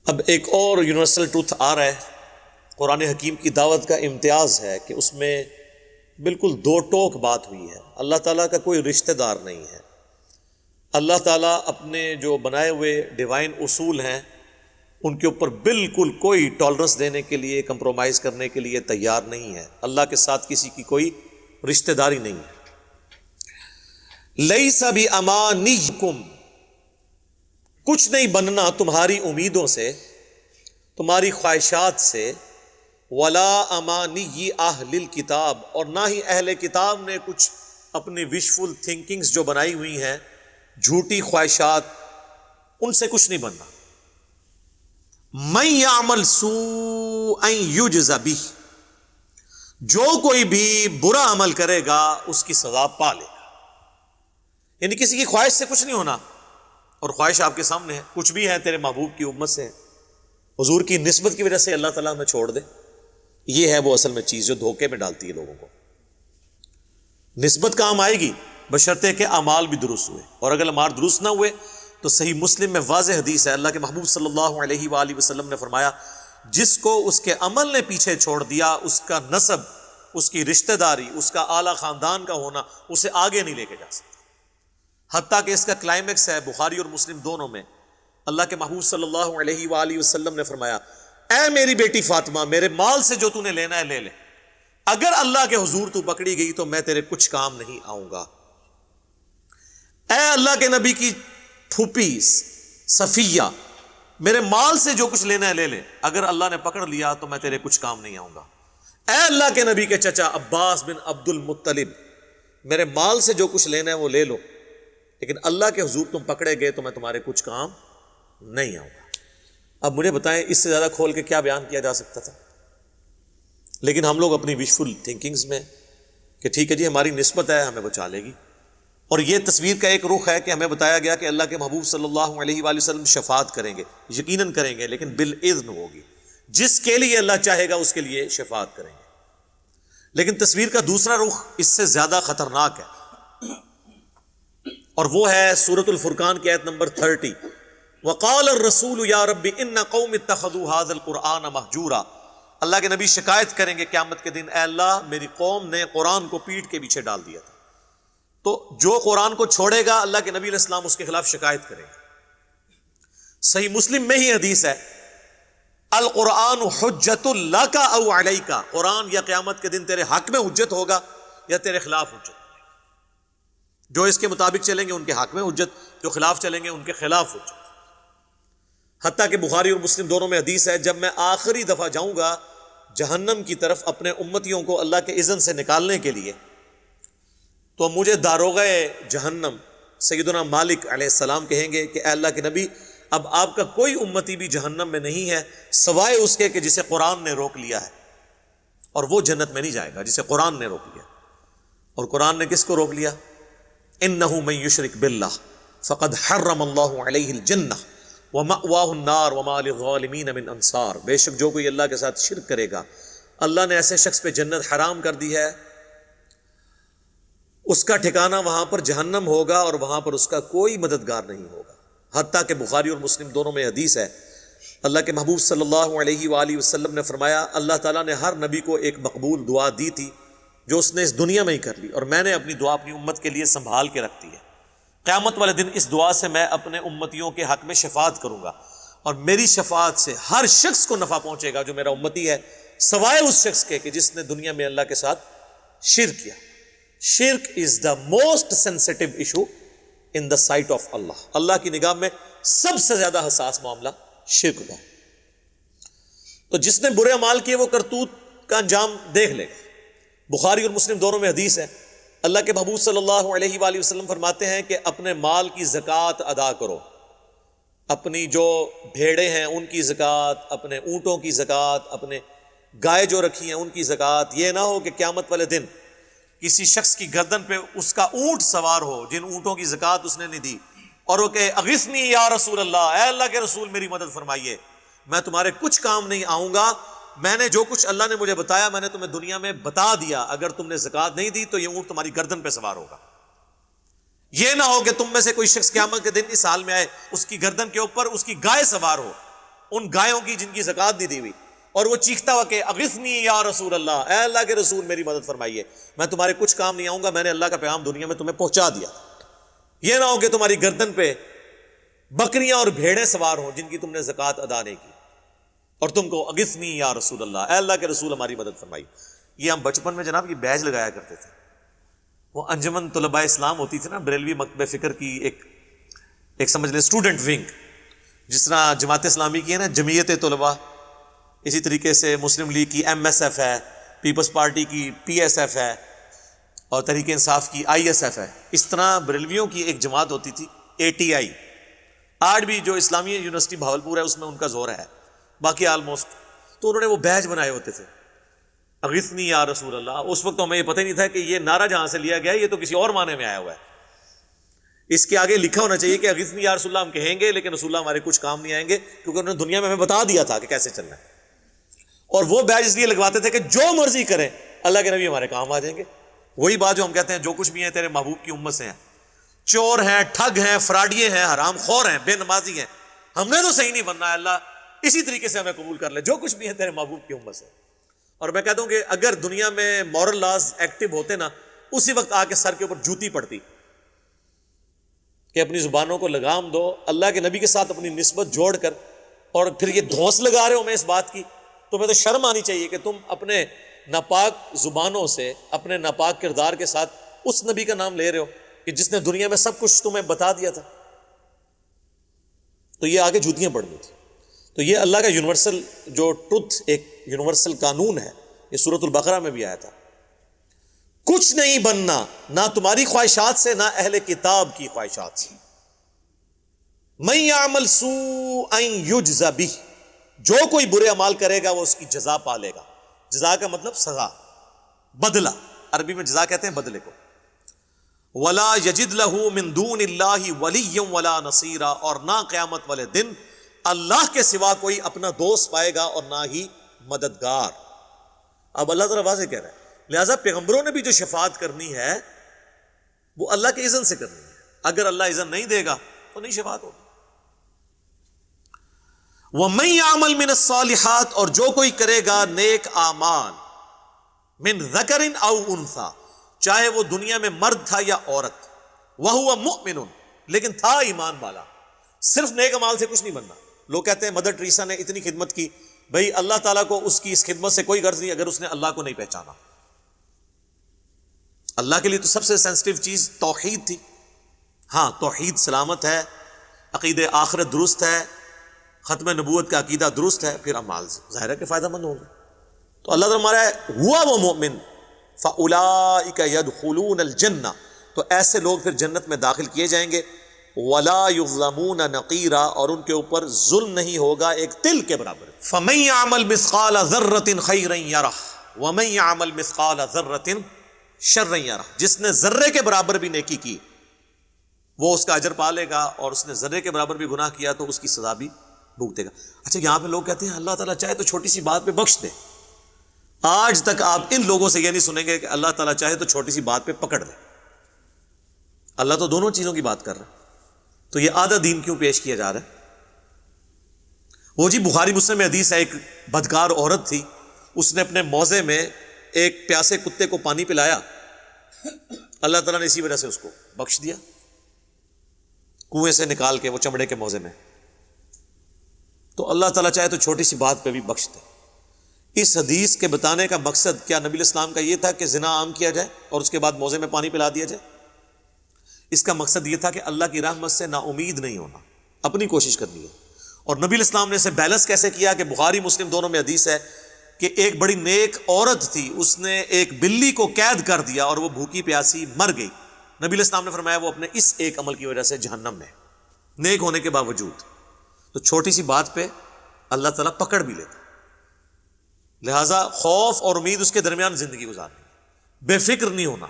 اب ایک اور یونیورسل ٹروتھ آ رہا ہے، قرآن حکیم کی دعوت کا امتیاز ہے کہ اس میں بالکل دو ٹوک بات ہوئی ہے۔ اللہ تعالیٰ کا کوئی رشتہ دار نہیں ہے۔ اللہ تعالیٰ اپنے جو بنائے ہوئے ڈیوائن اصول ہیں ان کے اوپر بالکل کوئی ٹالرنس دینے کے لیے، کمپرومائز کرنے کے لیے تیار نہیں ہے۔ اللہ کے ساتھ کسی کی کوئی رشتہ داری نہیں ہے۔ لیس بامانیکم، کچھ نہیں بننا تمہاری امیدوں سے، تمہاری خواہشات سے، ولا امانی اہل الکتاب، اور نہ ہی اہل کتاب نے کچھ اپنی وشفل تھنکنگز جو بنائی ہوئی ہیں، جھوٹی خواہشات، ان سے کچھ نہیں بننا۔ من یعمل سوءا یجز بہ، جو کوئی بھی برا عمل کرے گا اس کی سزا پا لے گا۔ یعنی کسی کی خواہش سے کچھ نہیں ہونا، اور خواہش آپ کے سامنے ہے، کچھ بھی ہے تیرے محبوب کی امت سے، حضور کی نسبت کی وجہ سے اللہ تعالیٰ ہمیں چھوڑ دے۔ یہ ہے وہ اصل میں چیز جو دھوکے میں ڈالتی ہے لوگوں کو۔ نسبت کام آئے گی بشرطے کہ اعمال بھی درست ہوئے، اور اگر اعمال درست نہ ہوئے تو صحیح مسلم میں واضح حدیث ہے، اللہ کے محبوب صلی اللہ علیہ وآلہ وسلم نے فرمایا، جس کو اس کے عمل نے پیچھے چھوڑ دیا، اس کا نسب، اس کی رشتہ داری، اس کا اعلیٰ خاندان کا ہونا اسے آگے نہیں لے کے جا سکتا۔ حتیٰ کہ اس کا کلائمیکس ہے بخاری اور مسلم دونوں میں، اللہ کے محبوب صلی اللہ علیہ وآلہ وسلم نے فرمایا، اے میری بیٹی فاطمہ، میرے مال سے جو تو نے لینا ہے لے لے، اگر اللہ کے حضور تو پکڑی گئی تو میں تیرے کچھ کام نہیں آؤں گا۔ اے اللہ کے نبی کی پھوپھی صفیہ، میرے مال سے جو کچھ لینا ہے لے لے، اگر اللہ نے پکڑ لیا تو میں تیرے کچھ کام نہیں آؤں گا۔ اے اللہ کے نبی کے چچا عباس بن عبد المطلب، میرے مال سے جو کچھ لینا ہے وہ لے لو، لیکن اللہ کے حضور تم پکڑے گئے تو میں تمہارے کچھ کام نہیں آؤں گا۔ اب مجھے بتائیں اس سے زیادہ کھول کے کیا بیان کیا جا سکتا تھا؟ لیکن ہم لوگ اپنی وشفل تھنکنگز میں کہ ٹھیک ہے جی ہماری نسبت ہے، ہمیں بچا لے گی، اور یہ تصویر کا ایک رخ ہے کہ ہمیں بتایا گیا کہ اللہ کے محبوب صلی اللہ علیہ وآلہ وسلم شفاعت کریں گے، یقیناً کریں گے، لیکن بالإذن ہوگی، جس کے لیے اللہ چاہے گا اس کے لیے شفاعت کریں گے۔ لیکن تصویر کا دوسرا رخ اس سے زیادہ خطرناک ہے، اور وہ ہے سورۃ الفرقان کی آیت نمبر 30، وقال الرسول یا رب ان قوم اتخذوا هذا القرآن مہجورا۔ اللہ کے نبی شکایت کریں گے قیامت کے دن، اے اللہ میری قوم نے قرآن کو پیٹھ کے پیچھے ڈال دیا تھا۔ تو جو قرآن کو چھوڑے گا اللہ کے نبی علیہ السلام اس کے خلاف شکایت کرے گا۔ صحیح مسلم میں ہی حدیث ہے، القرآن حجت لک او علیک، قرآن یا قیامت کے دن تیرے حق میں حجت ہوگا یا تیرے خلاف حجت۔ جو اس کے مطابق چلیں گے ان کے حق میں حجت، جو خلاف چلیں گے ان کے خلاف حجت۔ حتیٰ کہ بخاری اور مسلم دونوں میں حدیث ہے، جب میں آخری دفعہ جاؤں گا جہنم کی طرف اپنے امتیوں کو اللہ کے اذن سے نکالنے کے لیے، تو مجھے داروغہ جہنم سیدنا مالک علیہ السلام کہیں گے کہ اے اللہ کے نبی، اب آپ کا کوئی امتی بھی جہنم میں نہیں ہے سوائے اس کے کہ جسے قرآن نے روک لیا ہے، اور وہ جنت میں نہیں جائے گا جسے قرآن نے روک لیا۔ اور قرآن نے کس کو روک لیا؟ انہ من یشرک باللہ فقد حرم اللہ علیہ الجنہ ومأواہ النار وما للظالمین من انصار، بے شک جو کوئی اللہ کے ساتھ شرک کرے گا اللہ نے ایسے شخص پہ جنت حرام کر دی ہے، اس کا ٹھکانہ وہاں پر جہنم ہوگا، اور وہاں پر اس کا کوئی مددگار نہیں ہوگا۔ حتیٰ کہ بخاری اور مسلم دونوں میں حدیث ہے، اللہ کے محبوب صلی اللہ علیہ وآلہ وسلم نے فرمایا، اللہ تعالیٰ نے ہر نبی کو ایک مقبول دعا دی تھی جو اس نے اس دنیا میں ہی کر لی، اور میں نے اپنی دعا اپنی امت کے لیے سنبھال کے رکھتی ہے۔ قیامت والے دن اس دعا سے میں اپنے امتیوں کے حق میں شفاعت کروں گا، اور میری شفاعت سے ہر شخص کو نفع پہنچے گا جو میرا امتی ہے، سوائے اس شخص کے کہ جس نے دنیا میں اللہ کے ساتھ شرک کیا۔ شرک is the most sensitive issue in the sight of Allah, اللہ کی نگاہ میں سب سے زیادہ حساس معاملہ شرک کا۔ تو جس نے برے اعمال کیے وہ کرتوت کا انجام دیکھ لے گا۔ بخاری اور مسلم دونوں میں حدیث ہے، اللہ کے محبوب صلی اللہ علیہ وآلہ وسلم فرماتے ہیں کہ اپنے مال کی زکوٰۃ ادا کرو، اپنی جو بھیڑیں ہیں ان کی زکوٰۃ، اپنے اونٹوں کی زکوٰۃ، اپنے گائے جو رکھی ہیں ان کی زکوٰۃ۔ یہ نہ ہو کہ قیامت والے دن کسی شخص کی گردن پہ اس کا اونٹ سوار ہو جن اونٹوں کی زکوٰۃ اس نے نہیں دی، اور وہ کہے اغثنی یا رسول اللہ، اے اللہ کے رسول میری مدد فرمائیے، میں تمہارے کچھ کام نہیں آؤں گا، میں نے جو کچھ اللہ نے مجھے بتایا میں نے تمہیں دنیا میں بتا دیا، اگر تم نے زکوٰۃ نہیں دی تو یہ اونٹ تمہاری گردن پہ سوار ہوگا۔ یہ نہ ہو کہ تم میں سے کوئی شخص قیامت کے دن اس حال میں آئے اس کی گردن کے اوپر اس کی گائے سوار ہو، ان گایوں کی جن کی زکوٰۃ نہیں دی ہوئی، اور وہ چیختا ہوا کہ اغثنی یا رسول اللہ، اے اللہ کے رسول میری مدد فرمائیے، میں تمہارے کچھ کام نہیں آؤں گا، میں نے اللہ کا پیغام دنیا میں تمہیں پہنچا دیا، یہ نہ ہو کہ تمہاری گردن پہ بکریاں اور بھیڑیں سوار ہوں جن کی تم نے زکوٰۃ ادا نہیں کی، اور تم کو اغثنی یا رسول اللہ، اے اللہ کے رسول ہماری مدد فرمائیے۔ یہ ہم بچپن میں جناب یہ بیج لگایا کرتے تھے، وہ انجمن طلباء اسلام ہوتی تھی نا، بریلوی مکتبہ فکر کی ایک سمجھ لیں اسٹوڈنٹ ونگ، جس طرح جماعت اسلامی کی ہے نا جمعیت طلباء، اسی طریقے سے مسلم لیگ کی MSF ہے، پیپلز پارٹی کی PSF ہے، اور تحریک انصاف کی ISF ہے، اس طرح بریلویوں کی ایک جماعت ہوتی تھی ATI۔ آج بھی جو اسلامیہ یونیورسٹی بھاولپور ہے اس میں ان کا زور ہے، باقی آلموسٹ، تو انہوں نے وہ بیج بنائے ہوتے تھے اغثنی یا رسول اللہ۔ اس وقت تو ہمیں یہ پتہ ہی نہیں تھا کہ یہ نعرہ جہاں سے لیا گیا ہے یہ تو کسی اور معنی میں آیا ہوا ہے، اس کے آگے لکھا ہونا چاہیے کہ اغثنی یا رسول اللہ ہم کہیں گے لیکن رسول اللہ ہمارے کچھ کام نہیں آئیں گے، کیونکہ انہوں نے دنیا میں ہمیں بتا دیا تھا کہ کیسے چلنا ہے، اور وہ بیج اس لیے لگواتے تھے کہ جو مرضی کریں اللہ کے نبی ہمارے کام آ جائیں گے۔ وہی بات جو ہم کہتے ہیں جو کچھ بھی ہیں تیرے محبوب کی امت سے ہیں، چور ہیں، ٹھگ ہیں، فراڈیے ہیں، حرام خور ہیں، بے نمازی ہیں، ہم نے تو صحیح نہیں بننا ہے، اللہ اسی طریقے سے ہمیں قبول کر لے، جو کچھ بھی ہے تیرے محبوب کی امت سے۔ اور میں کہتا ہوں کہ اگر دنیا میں مورل لاز ایکٹیو ہوتے نا، اسی وقت آ کے سر کے اوپر جوتی پڑتی کہ اپنی زبانوں کو لگام دو، اللہ کے نبی کے ساتھ اپنی نسبت جوڑ کر، اور پھر یہ دھونس لگا رہے ہو میں اس بات کی، تمہیں تو شرم آنی چاہیے کہ تم اپنے ناپاک زبانوں سے، اپنے ناپاک کردار کے ساتھ اس نبی کا نام لے رہے ہو کہ جس نے دنیا میں سب کچھ تمہیں بتا دیا تھا۔ تو یہ آگے جوتیاں پڑنی تھی۔ تو یہ اللہ کا یونیورسل جو ٹروتھ، ایک یونیورسل قانون ہے، یہ سورۃ البقرہ میں بھی آیا تھا، کچھ نہیں بننا نہ تمہاری خواہشات سے نہ اہل کتاب کی خواہشات سے۔ من یعمل سوءا یجز بہ، جو کوئی برے اعمال کرے گا وہ اس کی جزا پالے گا۔ جزا کا مطلب سزا، بدلہ، عربی میں جزا کہتے ہیں بدلے کو۔ ولا یجد لہ من دون اللہ ولیا ولا نصیرا، اور نہ قیامت والے دن اللہ کے سوا کوئی اپنا دوست پائے گا اور نہ ہی مددگار۔ اب اللہ تعالیٰ واضح کہہ رہا ہے، لہٰذا پیغمبروں نے بھی جو شفاعت کرنی ہے وہ اللہ کے اذن سے کرنی ہے، اگر اللہ اذن نہیں دے گا تو نہیں شفاعت ہوگی۔ وَمَن يَعْمَلْ مِنَ الصَّالِحَاتِ، اور جو کوئی کرے گا نیک اعمال، من ذکر او انثی، چاہے وہ دنیا میں مرد تھا یا عورت، وَهُوَ مُؤْمِنٌ، لیکن تھا ایمان والا۔ صرف نیک اعمال سے کچھ نہیں بننا۔ لوگ کہتے ہیں مدر ٹریسا نے اتنی خدمت کی، بھئی اللہ تعالیٰ کو اس کی اس خدمت سے کوئی غرض نہیں اگر اس نے اللہ کو نہیں پہچانا۔ اللہ کے لیے تو سب سے سینسٹیو چیز توحید تھی۔ ہاں توحید سلامت ہے، عقید آخرت درست ہے، ختم نبوت کا عقیدہ درست ہے، پھر اعمال ظاہر ہے کہ فائدہ مند ہوگا۔ تو اللہ تعالیٰ ہمارا ہوا وہ مومن فَأُولَٰئِكَ يَدْخُلُونَ الْجَنَّةَ، تو ایسے لوگ پھر جنت میں داخل کیے جائیں گے۔ وَلَا يُظْلَمُونَ نَقِيرًا، اور ان کے اوپر ظلم نہیں ہوگا ایک تل کے برابر۔ فَمَن يَعْمَلْ مِثْقَالَ ذَرَّةٍ خَيْرًا يَرَهُ وَمَن يَعْمَلْ مِثْقَالَ ذَرَّةٍ شَرًّا يَرَهُ، جس نے ذرے کے برابر بھی نیکی کی وہ اس کا اجر پا لے گا، اور اس نے ذرے کے برابر بھی گناہ کیا تو اس کی سزا بھی بھگتے گا۔ اچھا یہاں پہ لوگ کہتے ہیں اللہ تعالیٰ چاہے تو چھوٹی سی بات پہ بخش دے۔ آج تک آپ ان لوگوں سے یہ نہیں سنیں گے کہ اللہ تعالیٰ چاہے تو چھوٹی سی بات پہ پکڑ لے۔ اللہ تو دونوں چیزوں کی بات کر رہا ہے، تو یہ آدھا دین کیوں پیش کیا جا رہا ہے؟ وہ جی بخاری مسلم میں حدیث ہے، ایک بدکار عورت تھی، اس نے اپنے موزے میں ایک پیاسے کتے کو پانی پلایا، اللہ تعالیٰ نے اسی وجہ سے اس کو بخش دیا، کنویں سے نکال کے وہ چمڑے کے موزے میں۔ تو اللہ تعالیٰ چاہے تو چھوٹی سی بات پہ بھی بخش دے۔ اس حدیث کے بتانے کا مقصد کیا نبی الاسلام کا یہ تھا کہ زنا عام کیا جائے اور اس کے بعد موزے میں پانی پلا دیا جائے؟ اس کا مقصد یہ تھا کہ اللہ کی رحمت سے نا امید نہیں ہونا، اپنی کوشش کرنی ہے۔ اور نبی الاسلام نے اسے بیلنس کیسے کیا کہ بخاری مسلم دونوں میں حدیث ہے کہ ایک بڑی نیک عورت تھی، اس نے ایک بلی کو قید کر دیا اور وہ بھوکی پیاسی مر گئی۔ نبی الاسلام نے فرمایا وہ اپنے اس ایک عمل کی وجہ سے جہنم میں، نیک ہونے کے باوجود۔ تو چھوٹی سی بات پہ اللہ تعالیٰ پکڑ بھی لیتا، لہٰذا خوف اور امید اس کے درمیان زندگی گزارنی، بے فکر نہیں ہونا۔